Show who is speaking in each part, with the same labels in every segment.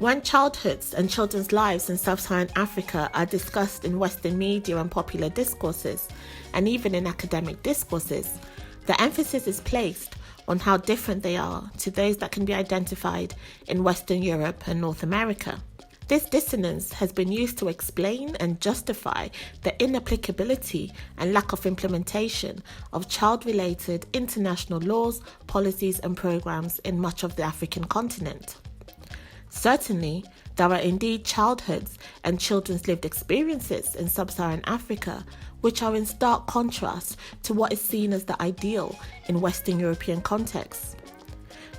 Speaker 1: When childhoods and children's lives in sub-Saharan Africa are discussed in Western media and popular discourses, and even in academic discourses, the emphasis is placed on how different they are to those that can be identified in Western Europe and North America. This dissonance has been used to explain and justify the inapplicability and lack of implementation of child-related international laws, policies and programs in much of the African continent. Certainly, there are indeed childhoods and children's lived experiences in sub-Saharan Africa which are in stark contrast to what is seen as the ideal in Western European contexts.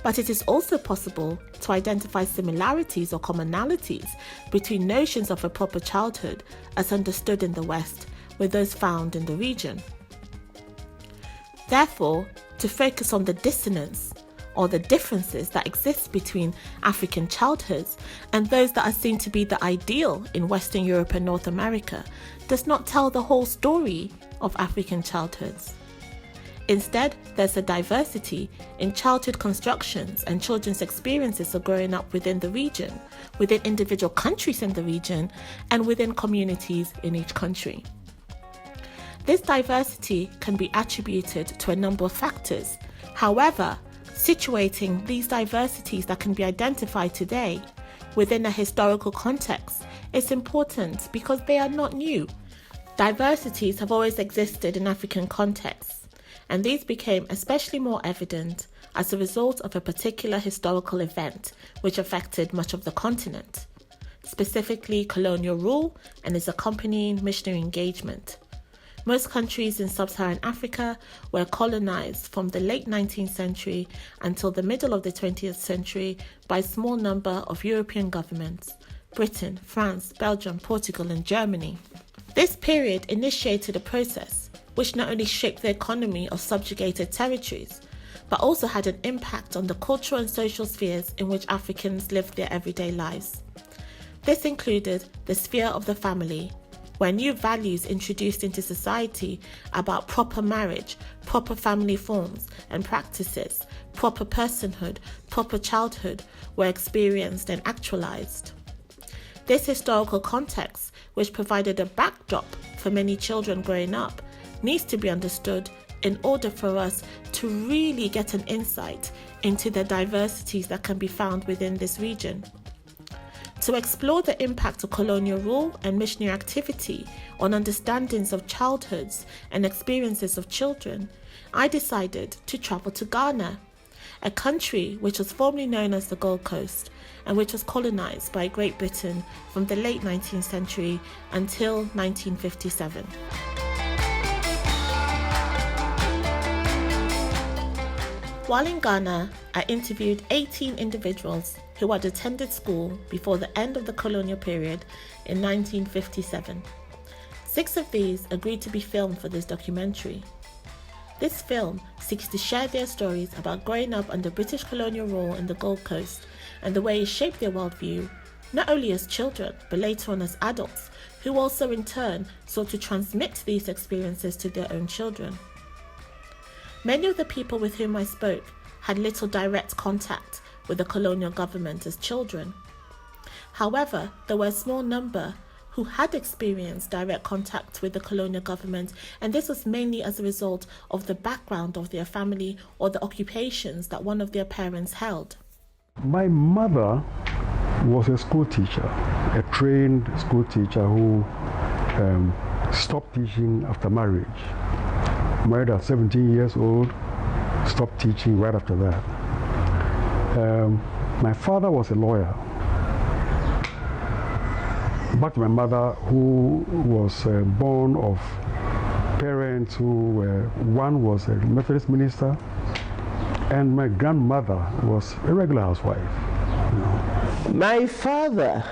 Speaker 1: But it is also possible to identify similarities or commonalities between notions of a proper childhood as understood in the West with those found in the region. Therefore, to focus on the dissonance or the differences that exist between African childhoods and those that are seen to be the ideal in Western Europe and North America does not tell the whole story of African childhoods. Instead, there's a diversity in childhood constructions and children's experiences of growing up within the region, within individual countries in the region, and within communities in each country. This diversity can be attributed to a number of factors. However, situating these diversities that can be identified today within a historical context is important because they are not new. Diversities have always existed in African contexts, and these became especially more evident as a result of a particular historical event which affected much of the continent, specifically colonial rule and its accompanying missionary engagement. Most countries in sub-Saharan Africa were colonized from the late 19th century until the middle of the 20th century by a small number of European governments: Britain, France, Belgium, Portugal, and Germany. This period initiated a process which not only shaped the economy of subjugated territories, but also had an impact on the cultural and social spheres in which Africans lived their everyday lives. This included the sphere of the family, where new values introduced into society about proper marriage, proper family forms and practices, proper personhood, proper childhood were experienced and actualized. This historical context, which provided a backdrop for many children growing up, needs to be understood in order for us to really get an insight into the diversities that can be found within this region. To explore the impact of colonial rule and missionary activity on understandings of childhoods and experiences of children, I decided to travel to Ghana, a country which was formerly known as the Gold Coast and which was colonized by Great Britain from the late 19th century until 1957. While in Ghana, I interviewed 18 individuals who had attended school before the end of the colonial period in 1957. 6 of these agreed to be filmed for this documentary. This film seeks to share their stories about growing up under British colonial rule in the Gold Coast and the way it shaped their worldview, not only as children, but later on as adults, who also in turn sought to transmit these experiences to their own children. Many of the people with whom I spoke had little direct contact with the colonial government as children. However, there were a small number who had experienced direct contact with the colonial government, and this was mainly as a result of the background of their family or the occupations that one of their parents held.
Speaker 2: My mother was a school teacher, a trained school teacher who stopped teaching after marriage. Married at 17 years old, stopped teaching right after that. My father was a lawyer. But my mother, who was born of parents who were, one was a Methodist minister, and my grandmother was a regular housewife. You know.
Speaker 3: My father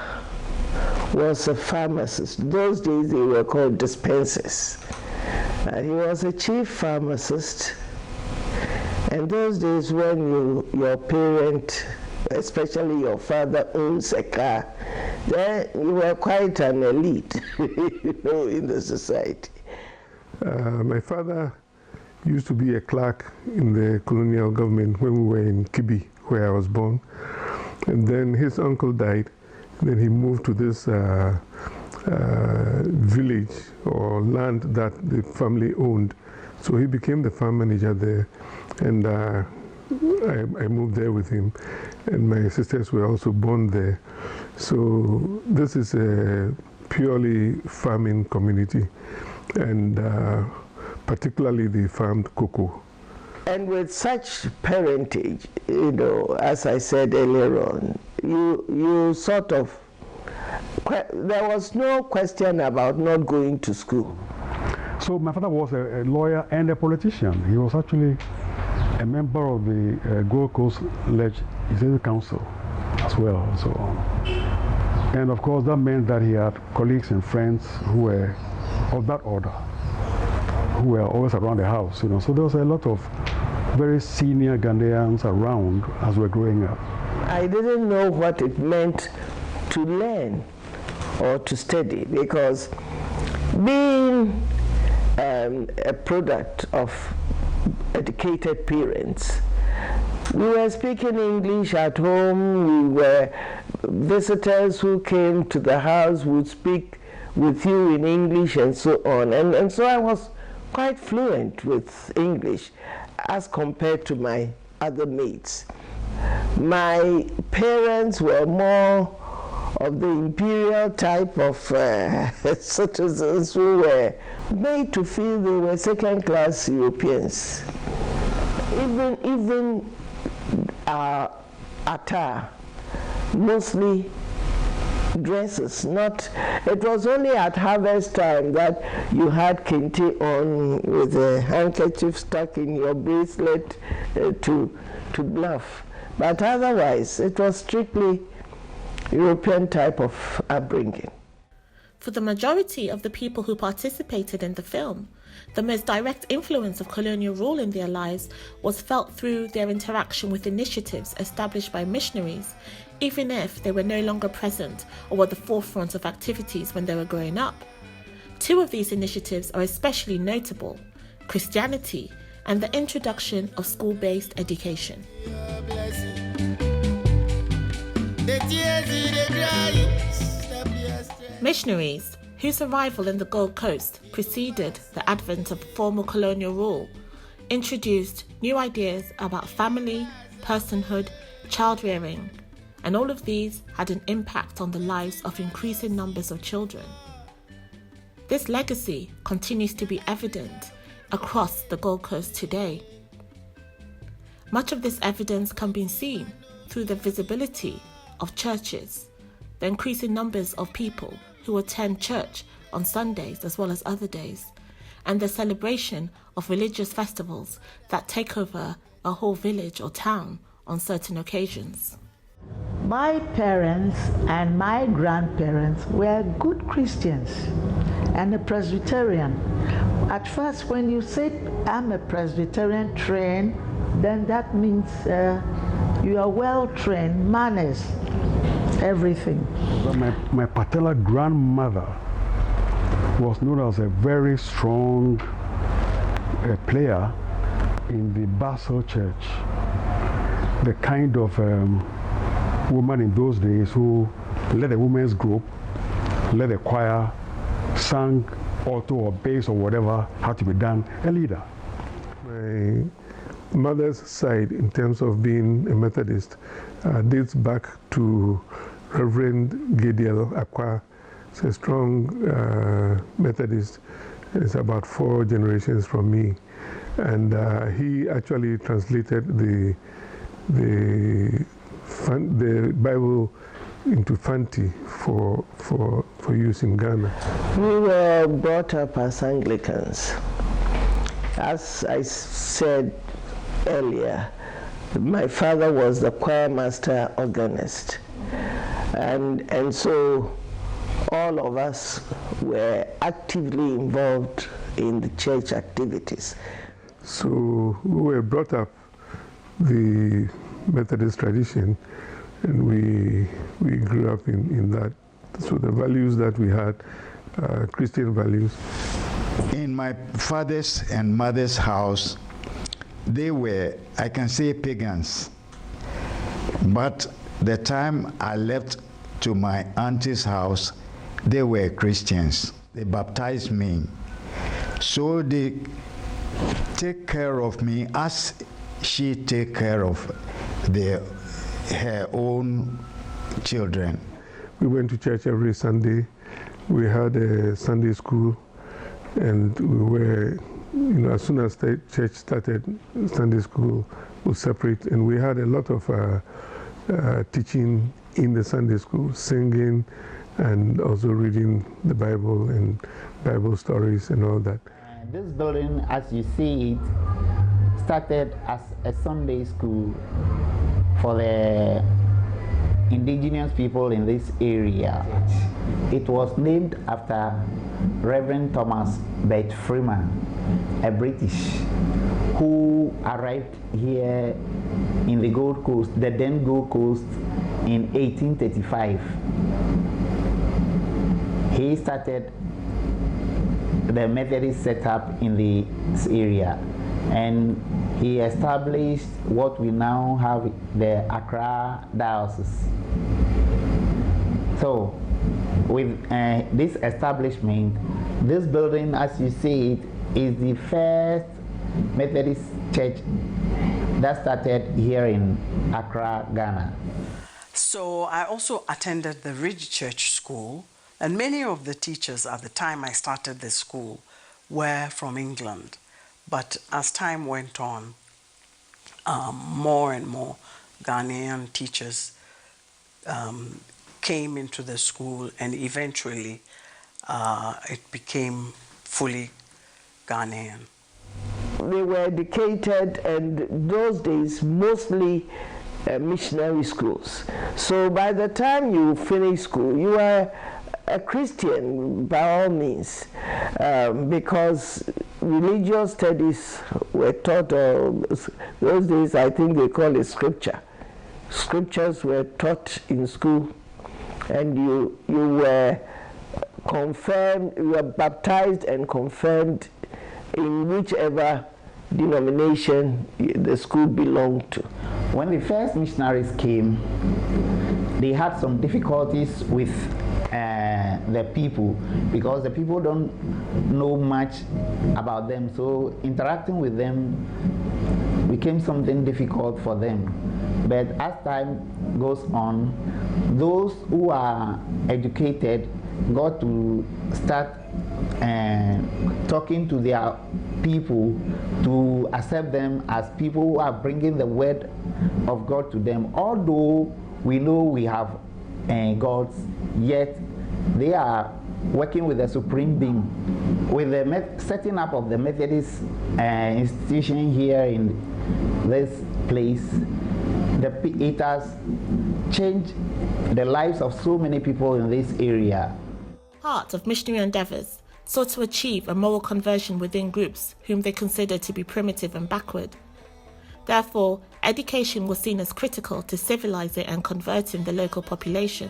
Speaker 3: was a pharmacist. Those days they were called dispensers. He was a chief pharmacist. And those days when your parent, especially your father, owns a car, then you were quite an elite in the society.
Speaker 2: My father used to be a clerk in the colonial government when we were in Kibi, where I was born. And then his uncle died,
Speaker 4: Then he moved to this village or land that the family owned. So he became the farm manager there, and I moved there with him, and my sisters were also born there. So this is a purely farming community, and particularly they farmed cocoa.
Speaker 3: And with such parentage, as I said earlier on, you sort of, there was no question about not going to school.
Speaker 2: So my father was a lawyer and a politician. He was actually a member of the Gold Coast Legislative Council as well. So, and of course that meant that he had colleagues and friends who were of that order, who were always around the house. So there was a lot of very senior Ghanaians around as we were growing up.
Speaker 3: I didn't know what it meant to learn or to study, because being a product of educated parents, we were speaking English at home. We were visitors who came to the house would speak with you in English and so on. And so I was quite fluent with English as compared to my other mates. My parents were more of the imperial type of citizens who were made to feel they were second-class Europeans. Even our attire, mostly dresses, not. It was only at harvest time that you had kente on with a handkerchief stuck in your bracelet to bluff. But otherwise, it was strictly European type of upbringing.
Speaker 1: For the majority of the people who participated in the film, the most direct influence of colonial rule in their lives was felt through their interaction with initiatives established by missionaries, even if they were no longer present or at the forefront of activities when they were growing up. Two of these initiatives are especially notable: Christianity and the introduction of school-based education. Missionaries, whose arrival in the Gold Coast preceded the advent of formal colonial rule, introduced new ideas about family, personhood, child-rearing, and all of these had an impact on the lives of increasing numbers of children. This legacy continues to be evident across the Gold Coast today. Much of this evidence can be seen through the visibility of churches, the increasing numbers of people who attend church on Sundays as well as other days, and the celebration of religious festivals that take over a whole village or town on certain occasions.
Speaker 5: My parents and my grandparents were good Christians and a Presbyterian. At first, when you say I'm a Presbyterian trained, then that means you are well trained, manners, everything.
Speaker 2: My paternal grandmother was known as a very strong player in the Basel Church, the kind of woman in those days who led a women's group, led a choir, sang alto or bass or whatever had to be done, a leader.
Speaker 4: My mother's side, in terms of being a Methodist, dates back to Reverend Gideon Akwa. He's a strong Methodist. It's about 4 generations from me. And he actually translated the Bible into Fanti for use in Ghana.
Speaker 3: We were brought up as Anglicans. As I said earlier, my father was the choir master organist, and so all of us were actively involved in the church activities.
Speaker 4: So we were brought up the Methodist tradition, and we grew up in that. So the values that we had, Christian values.
Speaker 6: In my father's and mother's house, they were, I can say, pagans. But the time I left to my auntie's house. They were Christians. They baptized me. So they take care of me as she take care of her own children.
Speaker 4: We went to church every Sunday. We had a Sunday school, and we were, as soon as the church started, Sunday school was separate, and we had a lot of teaching in the Sunday school, singing, and also reading the Bible and Bible stories and all that.
Speaker 7: This building, as you see it, started as a Sunday school for the indigenous people in this area. It was named after Reverend Thomas Bate Freeman, a British who arrived here in the Gold Coast, the then Gold Coast, in 1835. He started the Methodist setup in this area, and he established what we now have, the Accra Diocese. So with this establishment, this building, as you see it, is the first Methodist church that started here in Accra, Ghana.
Speaker 8: So I also attended the Ridge Church School, and many of the teachers at the time I started the school were from England. But as time went on, more and more Ghanaian teachers came into the school, and eventually it became fully Ghanaian.
Speaker 3: They were educated, and those days mostly missionary schools. So by the time you finish school, you were a Christian by all means, because religious studies were taught. Those days, I think they call it scripture. Scriptures were taught in school, and you were confirmed, you were baptized and confirmed in whichever denomination the school belonged to.
Speaker 7: When the first missionaries came, they had some difficulties with the people, because the people don't know much about them, so interacting with them became something difficult for them. But as time goes on, those who are educated got to start talking to their people to accept them as people who are bringing the word of God to them. Although we know we have gods, yet they are working with the Supreme Being. With the setting up of the Methodist institution here in this place, it has changed the lives of so many people in this area.
Speaker 1: Part of missionary endeavours sought to achieve a moral conversion within groups whom they considered to be primitive and backward. Therefore, education was seen as critical to civilising and converting the local population.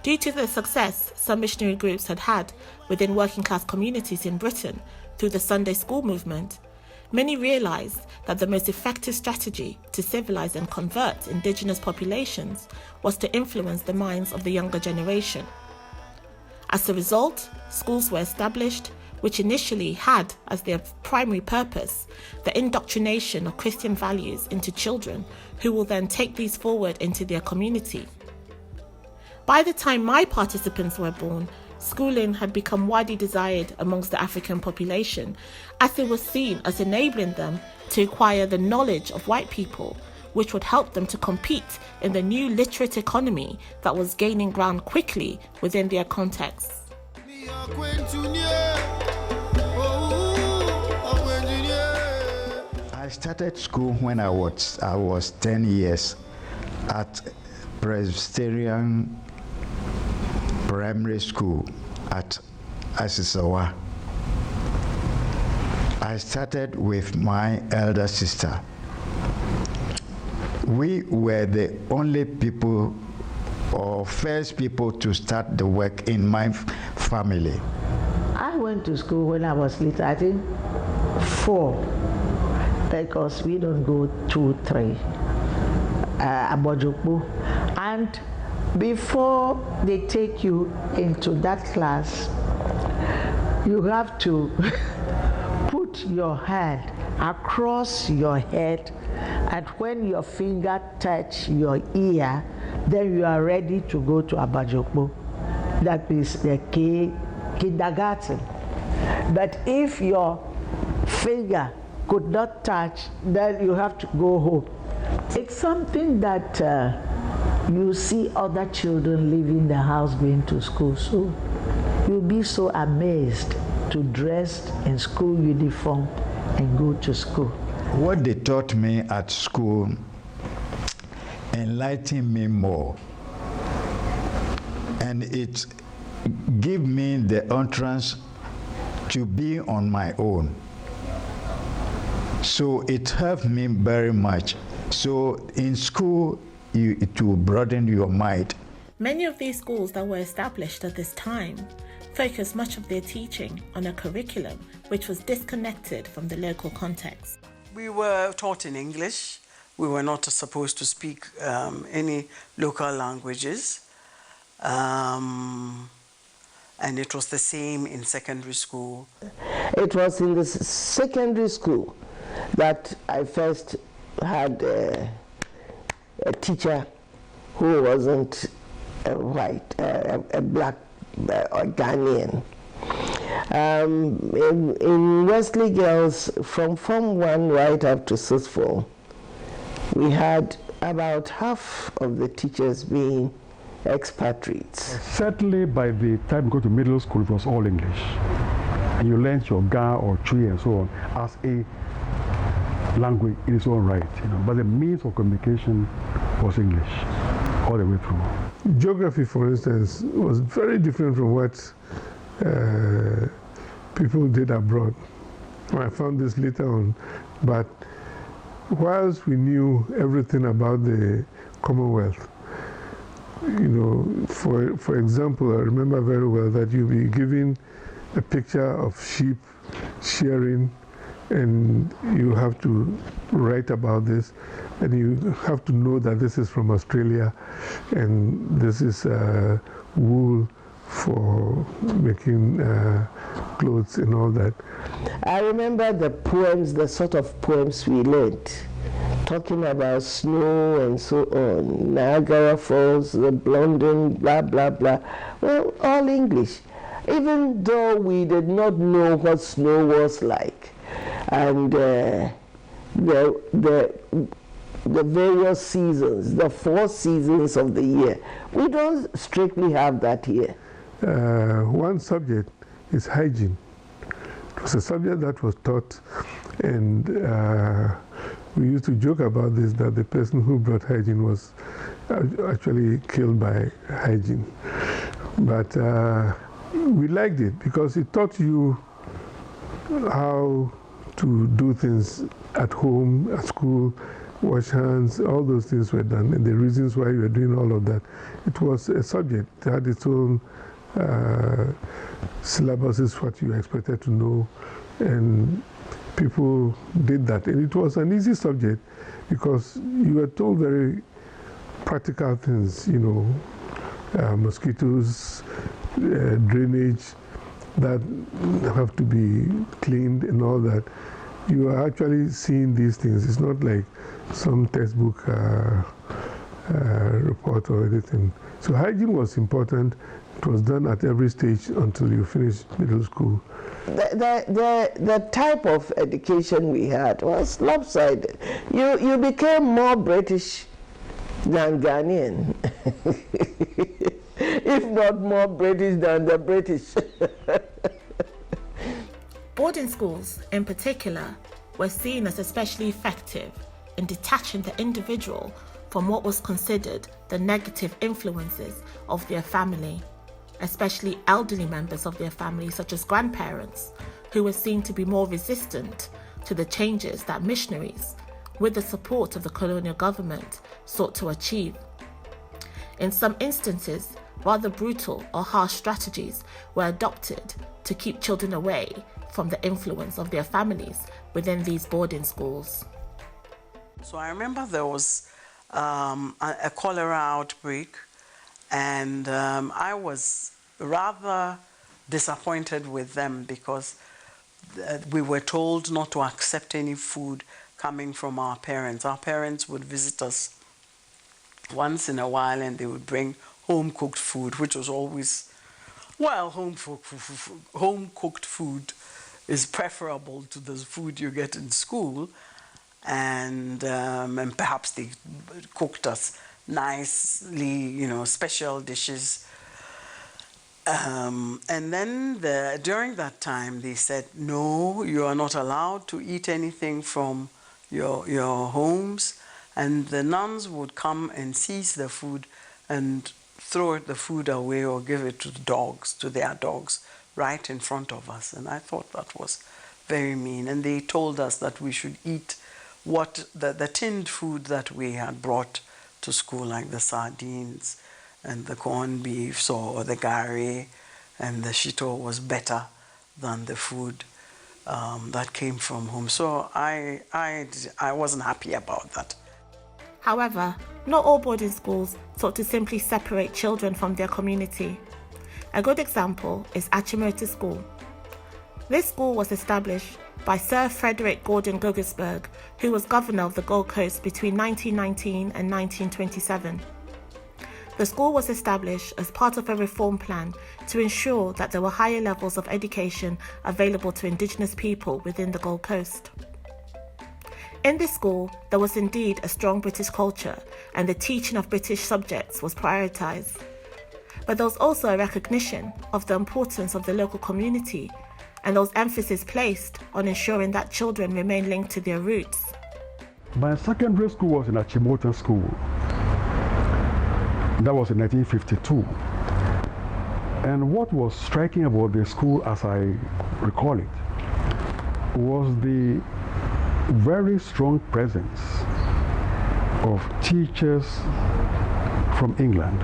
Speaker 1: Due to the success some missionary groups had had within working class communities in Britain through the Sunday school movement, many realised that the most effective strategy to civilise and convert indigenous populations was to influence the minds of the younger generation. As a result, schools were established which initially had as their primary purpose the indoctrination of Christian values into children, who will then take these forward into their community. By the time my participants were born, schooling had become widely desired amongst the African population, as it was seen as enabling them to acquire the knowledge of white people, which would help them to compete in the new literate economy that was gaining ground quickly within their contexts.
Speaker 6: I started school when I was 10 years at Presbyterian Primary School at Asisawa. I started with my elder sister. We were the only people or first people to start the work in my family.
Speaker 5: I went to school when I was little, I think 4, because we don't go 2, 3. And before they take you into that class, you have to put your hand across your head, and when your finger touch your ear, then you are ready to go to Abajokbo. That is the kindergarten. But if your finger could not touch, then you have to go home. It's something that you see other children leaving the house going to school, so you'll be so amazed to dress in school uniform and go to school.
Speaker 6: What they taught me at school enlightened me more, and it gave me the entrance to be on my own. So it helped me very much. So in school, it will broaden your mind.
Speaker 1: Many of these schools that were established at this time focused much of their teaching on a curriculum which was disconnected from the local context.
Speaker 8: We were taught in English. We were not supposed to speak any local languages. And it was the same in secondary school.
Speaker 3: It was in the secondary school that I first had a teacher who wasn't white, a black or Ghanaian. In Wesley Girls, from Form 1 right up to 6th form, we had about half of the teachers being expatriates.
Speaker 2: Certainly by the time you go to middle school, it was all English. And you learned your Ga or Chui and so on as a language in its own right. But the means of communication was English all the way through.
Speaker 4: Geography, for instance, was very different from what people did abroad. I found this later on, but whilst we knew everything about the Commonwealth, for example, I remember very well that you'll be given a picture of sheep shearing, and you have to write about this, and you have to know that this is from Australia, and this is wool for making clothes and all that.
Speaker 3: I remember the poems, the sort of poems we learned, talking about snow and so on, Niagara Falls, the London, blah, blah, blah. Well, all English, even though we did not know what snow was like. And the various seasons, the 4 seasons of the year. We don't strictly have that here.
Speaker 4: One subject is hygiene. It was a subject that was taught, and we used to joke about this, that the person who brought hygiene was actually killed by hygiene. But we liked it because it taught you how to do things at home, at school, wash hands, all those things were done, and the reasons why you were doing all of that. It was a subject that had its own syllabuses, what you expected to know, and people did that. And it was an easy subject because you were told very practical things, mosquitoes, drainage that have to be cleaned and all that. You are actually seeing these things. It's not like some textbook report or anything. So hygiene was important. It was done at every stage until you finish middle school.
Speaker 3: The type of education we had was lopsided. You became more British than Ghanaian, if not more British than the British.
Speaker 1: Boarding schools, in particular, were seen as especially effective in detaching the individual from what was considered the negative influences of their family, especially elderly members of their family, such as grandparents, who were seen to be more resistant to the changes that missionaries, with the support of the colonial government, sought to achieve. In some instances, rather brutal or harsh strategies were adopted to keep children away from the influence of their families within these boarding schools.
Speaker 8: So I remember there was a cholera outbreak, And I was rather disappointed with them because we were told not to accept any food coming from our parents. Our parents would visit us once in a while and they would bring home-cooked food, which was always, well, home-cooked food is preferable to the food you get in school. And perhaps they cooked us nicely, special dishes. And then during that time, they said, no, you are not allowed to eat anything from your homes. And the nuns would come and seize the food and throw the food away or give it to the dogs, to their dogs, right in front of us. And I thought that was very mean. And they told us that we should eat what the tinned food that we had brought to school, like the sardines and the corned beef or the gari and the shito, was better than the food that came from home. So I wasn't happy about that.
Speaker 1: However, not all boarding schools sought to simply separate children from their community. A good example is Achimota School. This school was established by Sir Frederick Gordon Guggisberg, who was governor of the Gold Coast between 1919 and 1927. The school was established as part of a reform plan to ensure that there were higher levels of education available to Indigenous people within the Gold Coast. In this school, there was indeed a strong British culture and the teaching of British subjects was prioritised. But there was also a recognition of the importance of the local community, and there was emphasis placed on ensuring that children remain linked to their roots.
Speaker 2: My secondary school was in Achimota School. That was in 1952. And what was striking about the school, as I recall it, was the very strong presence of teachers from England.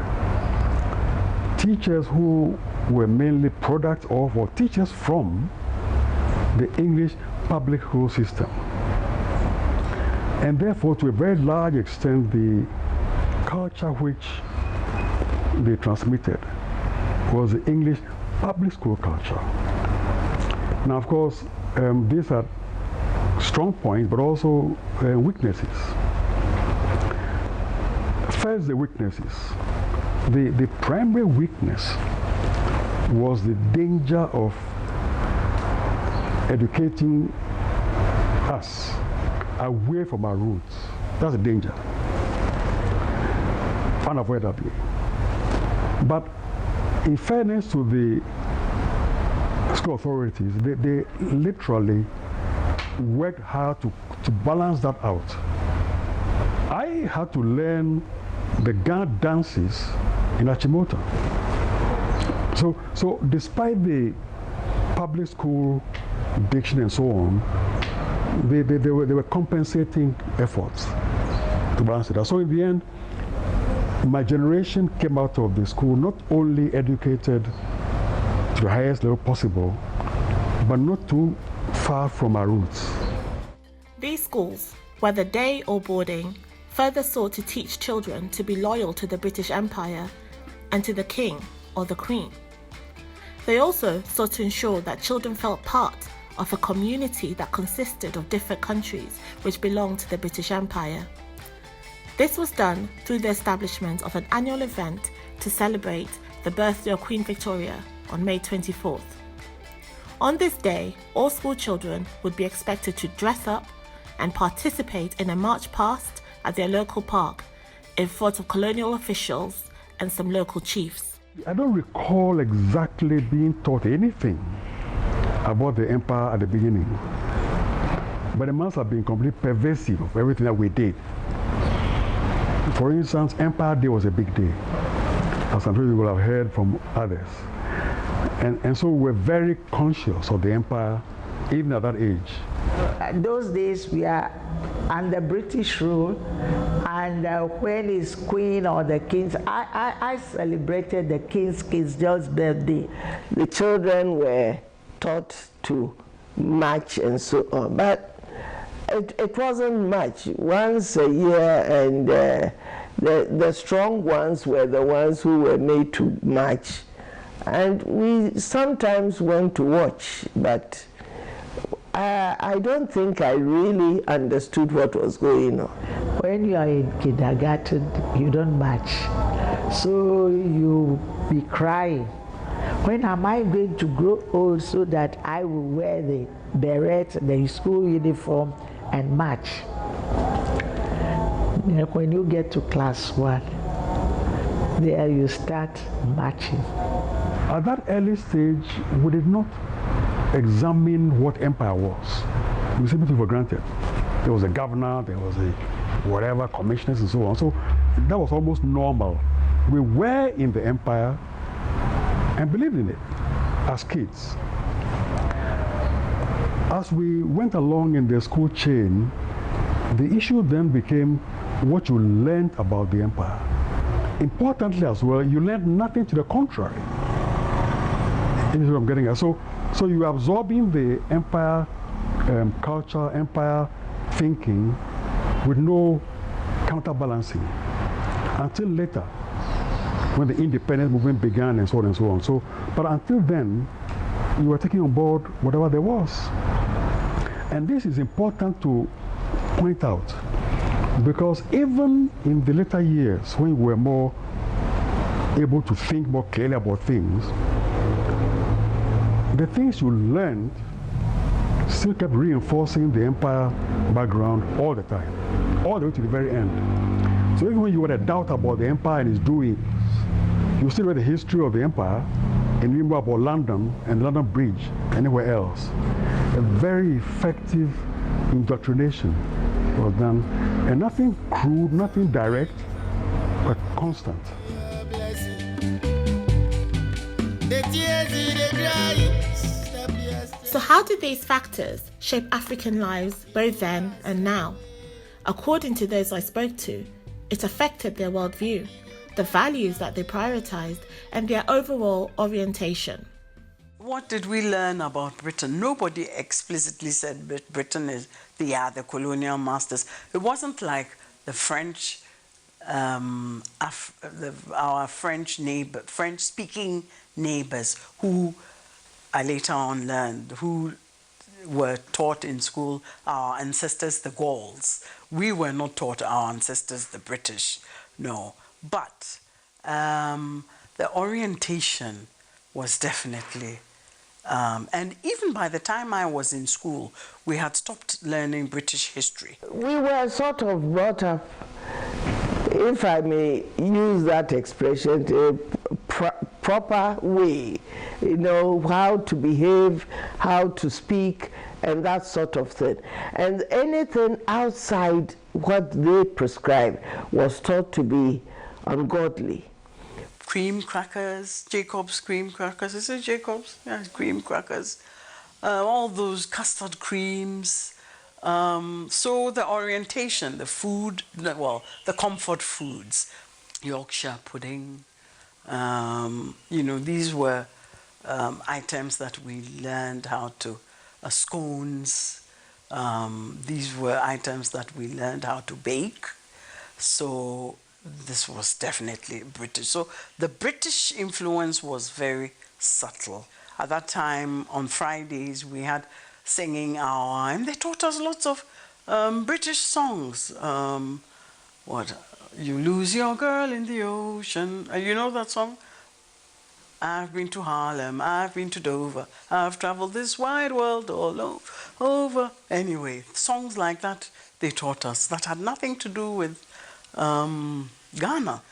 Speaker 2: Teachers who were mainly products of, or teachers from, the English public school system. And therefore, to a very large extent, the culture which they transmitted was the English public school culture. Now, of course, these are strong points, but also weaknesses. First, the weaknesses. The primary weakness was the danger of educating us away from our roots. That's a danger, unavoidably. But in fairness to the school authorities, they literally worked hard to balance that out. I had to learn the Ghana dances in Achimota. So despite the public school diction and so on, they were compensating efforts to balance it out. So in the end, my generation came out of the school not only educated to the highest level possible, but not too far from our roots.
Speaker 1: These schools, whether day or boarding, further sought to teach children to be loyal to the British Empire and to the King or the Queen. They also sought to ensure that children felt part of a community that consisted of different countries which belonged to the British Empire. This was done through the establishment of an annual event to celebrate the birthday of Queen Victoria on May 24th. On this day, all school children would be expected to dress up and participate in a march past at their local park in front of colonial officials and some local chiefs.
Speaker 2: I don't recall exactly being taught anything about the empire at the beginning, but it must have been completely pervasive of everything that we did. For instance, Empire Day was a big day, as I'm sure you will have heard from others. And so we're very conscious of the empire, even at that age.
Speaker 5: Those days we are under British rule, and when it's Queen or the King's, I celebrated the King's George's birthday.
Speaker 3: The children were taught to march and so on, but it wasn't much. Once a year, and The strong ones were the ones who were made to march. And we sometimes went to watch, but I don't think I really understood what was going on.
Speaker 5: When you are in kindergarten, you don't march. So you be crying. When am I going to grow old so that I will wear the beret, the school uniform, and march? When you get to class 1, there you start marching.
Speaker 2: At that early stage, we did not examine what empire was. We simply took for granted. There was a governor, there was a whatever, commissioners and so on. So that was almost normal. We were in the empire and believed in it as kids. As we went along in the school chain, the issue then became what you learned about the empire. Importantly as well, you learned nothing to the contrary. This is what I'm getting at. So you're absorbing the empire culture, empire thinking with no counterbalancing until later, when the independence movement began and so on and so on. So, but until then, you were taking on board whatever there was. And this is important to point out, because even in the later years, when we were more able to think more clearly about things, the things you learned still kept reinforcing the empire background all the time, all the way to the very end. So even when you had a doubt about the empire and its doings, you still read the history of the empire and you remember about London and London Bridge, anywhere else. A very effective indoctrination was done, and nothing crude, nothing direct, but constant.
Speaker 1: So how did these factors shape African lives both then and now? According to those I spoke to, it affected their worldview, the values that they prioritized, and their overall orientation.
Speaker 8: What did we learn about Britain? Nobody explicitly said that Britain is the colonial masters. It wasn't like the French, our French-speaking neighbors who I later on learned, who were taught in school, our ancestors, the Gauls. We were not taught our ancestors, the British, no. But the orientation was definitely, and even by the time I was in school, we had stopped learning British history.
Speaker 3: We were sort of brought up, if I may use that expression, a proper way, you know, how to behave, how to speak, and that sort of thing. And anything outside what they prescribed was thought to be ungodly.
Speaker 8: Cream crackers, Jacob's cream crackers. Is it Jacob's? Yeah, cream crackers. All those custard creams. So the orientation, the food, the comfort foods, Yorkshire pudding. These were items that we learned how to, scones. These were items that we learned how to bake. So this was definitely British. So the British influence was very subtle. At that time, on Fridays, we had singing hour, and they taught us lots of British songs. You lose your girl in the ocean. You know that song? I've been to Harlem, I've been to Dover, I've traveled this wide world all over. Anyway, songs like that they taught us that had nothing to do with Ghana.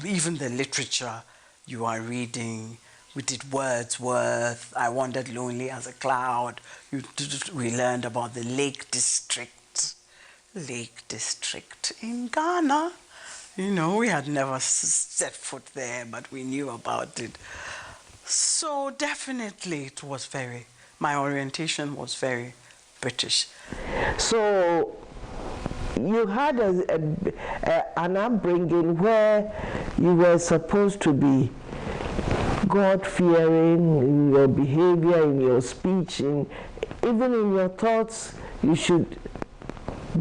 Speaker 8: Even the literature you are reading, we did Wordsworth, I Wandered Lonely as a Cloud. We learned about the Lake District in Ghana. You know, we had never set foot there, but we knew about it. So definitely it was my orientation was very British.
Speaker 3: So you had an upbringing where you were supposed to be God-fearing in your behavior, in your speech, even in your thoughts. You should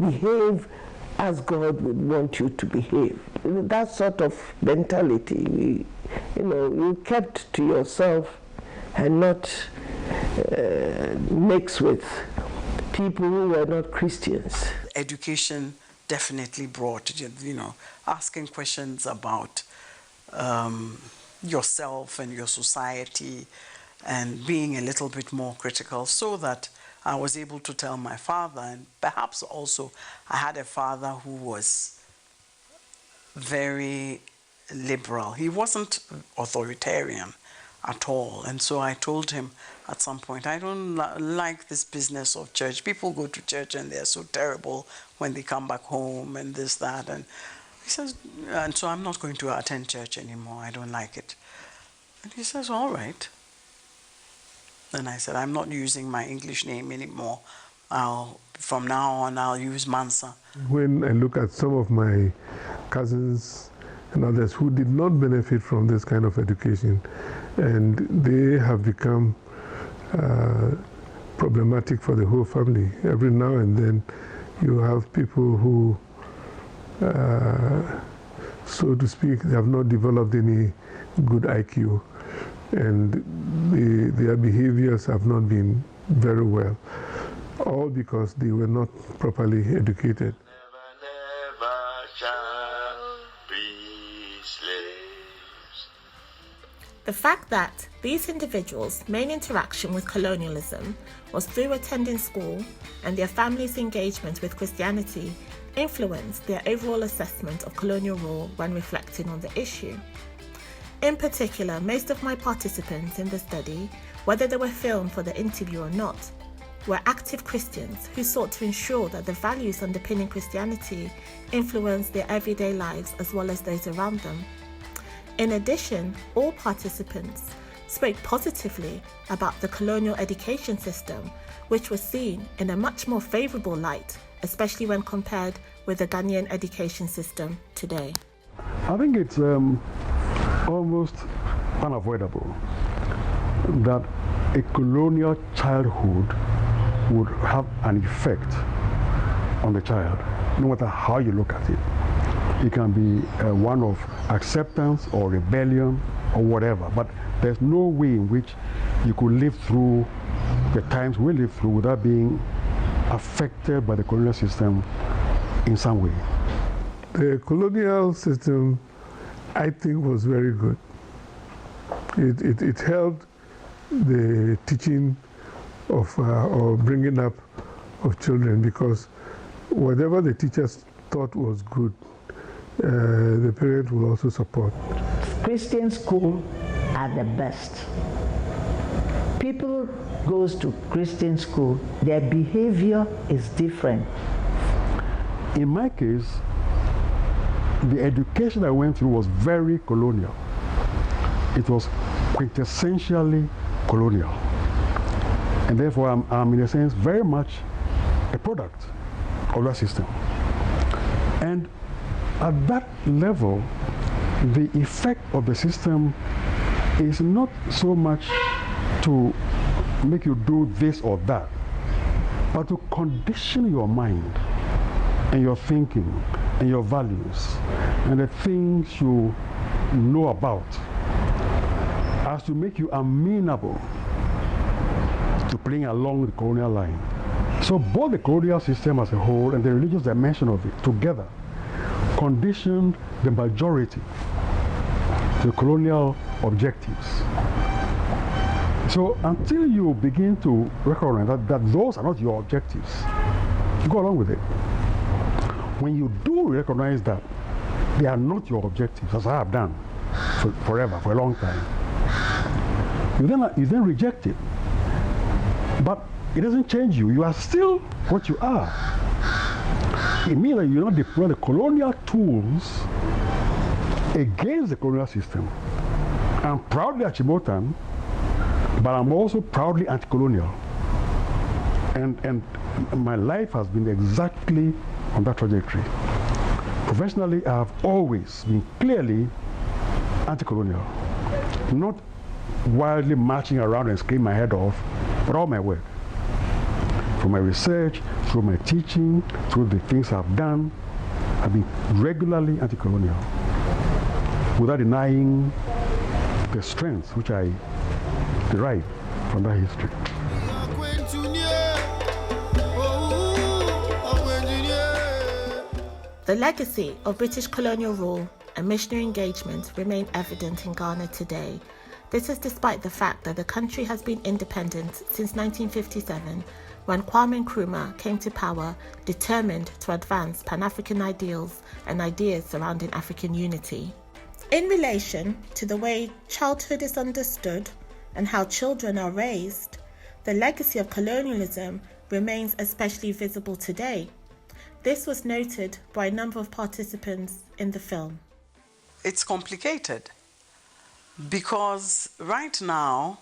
Speaker 3: behave as God would want you to behave. That sort of mentality, you kept to yourself and not mix with people who were not Christians.
Speaker 8: Education definitely brought, asking questions about yourself and your society and being a little bit more critical, so that I was able to tell my father, and perhaps also I had a father who was very liberal. He wasn't authoritarian at all. And so I told him at some point, I don't like this business of church. People go to church and they're so terrible when they come back home and this, that. And he says, and so I'm not going to attend church anymore. I don't like it. And he says, all right. And I said, I'm not using my English name anymore. From now on, I'll use Mansa.
Speaker 4: When I look at some of my cousins and others who did not benefit from this kind of education, and they have become problematic for the whole family. Every now and then you have people who, so to speak, they have not developed any good IQ, and their behaviors have not been very well, all because they were not properly educated.
Speaker 1: The fact that these individuals' main interaction with colonialism was through attending school and their families' engagement with Christianity influenced their overall assessment of colonial rule when reflecting on the issue. In particular, most of my participants in the study, whether they were filmed for the interview or not, were active Christians who sought to ensure that the values underpinning Christianity influenced their everyday lives as well as those around them. In addition, all participants spoke positively about the colonial education system, which was seen in a much more favourable light, especially when compared with the Ghanaian education system today.
Speaker 2: I think it's almost unavoidable that a colonial childhood would have an effect on the child, no matter how you look at it. It can be one of acceptance or rebellion or whatever, but there's no way in which you could live through the times we live through without being affected by the colonial system in some way.
Speaker 4: The colonial system, I think, was very good. It helped the teaching of or bringing up of children, because whatever the teachers thought was good, the parents will also support.
Speaker 5: Christian schools are the best. People goes to Christian school, their behavior is different.
Speaker 2: In my case, the education I went through was very colonial. It was quintessentially colonial. And therefore, I'm in a sense very much a product of that system. And at that level, the effect of the system is not so much to make you do this or that, but to condition your mind and your thinking and your values and the things you know about, as to make you amenable to playing along the colonial line. So both the colonial system as a whole and the religious dimension of it together conditioned the majority to colonial objectives. So until you begin to recognize that those are not your objectives, go along with it. When you do recognize that they are not your objectives, as I have done forever, for a long time, you then reject it. But it doesn't change you. You are still what you are. It means that you don't deploy the colonial tools against the colonial system. I'm proudly Achimotan, but I'm also proudly anti-colonial. And my life has been exactly on that trajectory. Professionally, I have always been clearly anti-colonial. Not wildly marching around and screaming my head off, but all my work. From my research, through my teaching, through the things I've done, have been regularly anti-colonial without denying the strengths which I derive from that history.
Speaker 1: The legacy of British colonial rule and missionary engagement remain evident in Ghana today. This is despite the fact that the country has been independent since 1957, when Kwame Nkrumah came to power determined to advance Pan-African ideals and ideas surrounding African unity. In relation to the way childhood is understood and how children are raised, the legacy of colonialism remains especially visible today. This was noted by a number of participants in the film.
Speaker 8: It's complicated because right now,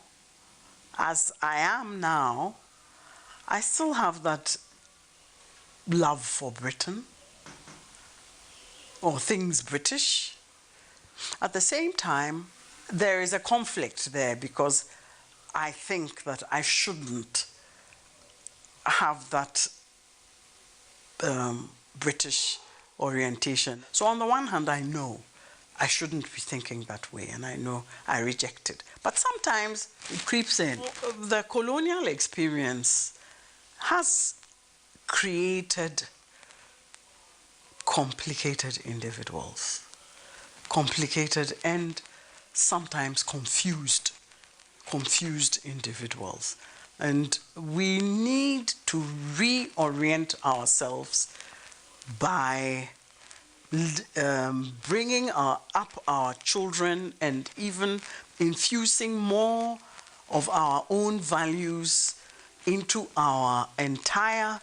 Speaker 8: as I am now, I still have that love for Britain or things British. At the same time, there is a conflict there because I think that I shouldn't have that British orientation. So on the one hand, I know I shouldn't be thinking that way, and I know I reject it. But sometimes it creeps in. The colonial experience has created complicated individuals, complicated and sometimes confused individuals. And we need to reorient ourselves by bringing up our children and even infusing more of our own values into our entire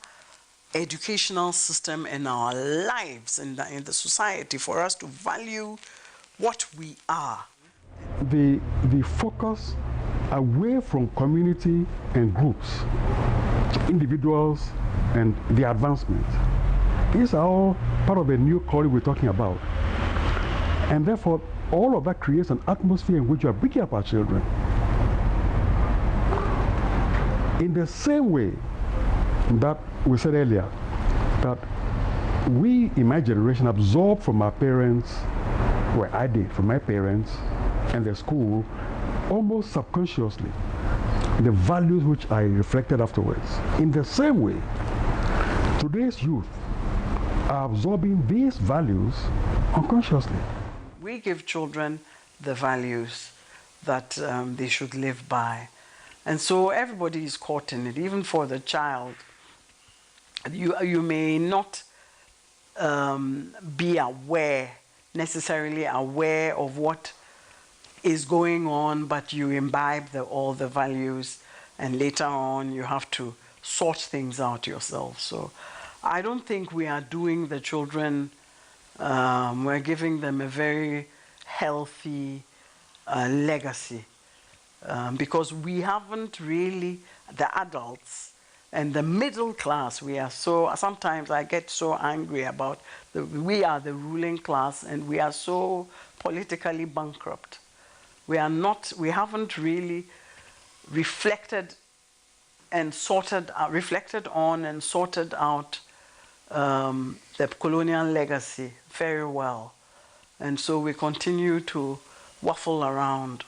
Speaker 8: educational system and our lives in the society for us to value what we are.
Speaker 2: The focus away from community and groups, individuals and the advancement. These are all part of the new culture we're talking about. And therefore, all of that creates an atmosphere in which you are bringing up our children. In the same way that we said earlier, that we in my generation absorbed from our parents, well, I did, from my parents and the school, almost subconsciously, the values which I reflected afterwards. In the same way, today's youth are absorbing these values unconsciously.
Speaker 8: We give children the values that they should live by. And so everybody is caught in it, even for the child. You may not be necessarily aware of what is going on, but you imbibe all the values, and later on you have to sort things out yourself. So I don't think we are doing the children, we're giving them a very healthy legacy, because we haven't really, the adults and the middle class, we are so, sometimes I get so angry about, we are the ruling class and we are so politically bankrupt. We haven't really reflected on and sorted out the colonial legacy very well. And so we continue to waffle around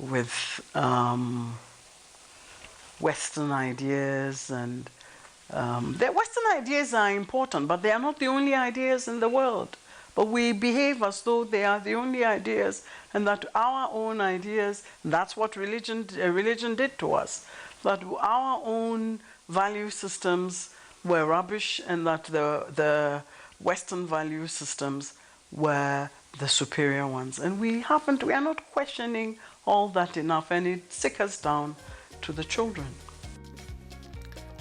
Speaker 8: with Western ideas, and the Western ideas are important, but they are not the only ideas in the world. But we behave as though they are the only ideas, and that our own ideas, that's what religion did to us, that our own value systems were rubbish, and that the Western value systems were the superior ones. And we are not questioning all that enough, and it sickles down to the children.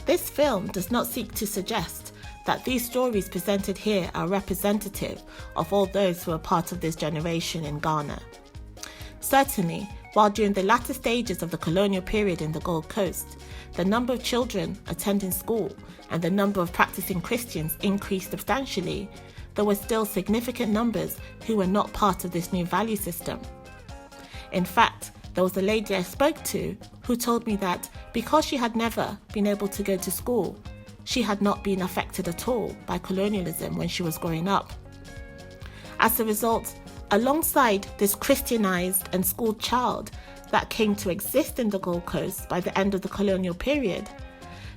Speaker 1: This film does not seek to suggest that these stories presented here are representative of all those who are part of this generation in Ghana. Certainly, while during the latter stages of the colonial period in the Gold Coast, the number of children attending school and the number of practicing Christians increased substantially, there were still significant numbers who were not part of this new value system. In fact, there was a lady I spoke to who told me that because she had never been able to go to school, she had not been affected at all by colonialism when she was growing up. As a result, alongside this Christianized and schooled child that came to exist in the Gold Coast by the end of the colonial period,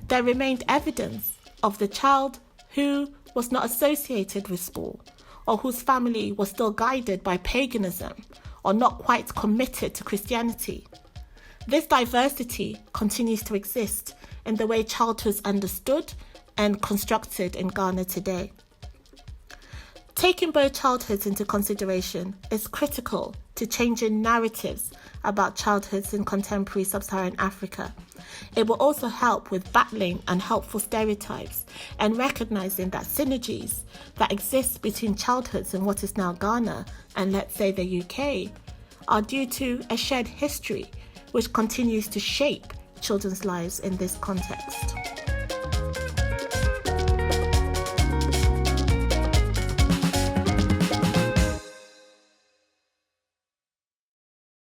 Speaker 1: there remained evidence of the child who was not associated with school, or whose family was still guided by paganism, or not quite committed to Christianity. This diversity continues to exist in the way childhood is understood and constructed in Ghana today. Taking both childhoods into consideration is critical to changing narratives about childhoods in contemporary sub-Saharan Africa. It will also help with battling unhelpful stereotypes and recognizing that synergies that exist between childhoods in what is now Ghana and, let's say, the UK are due to a shared history which continues to shape children's lives in this context.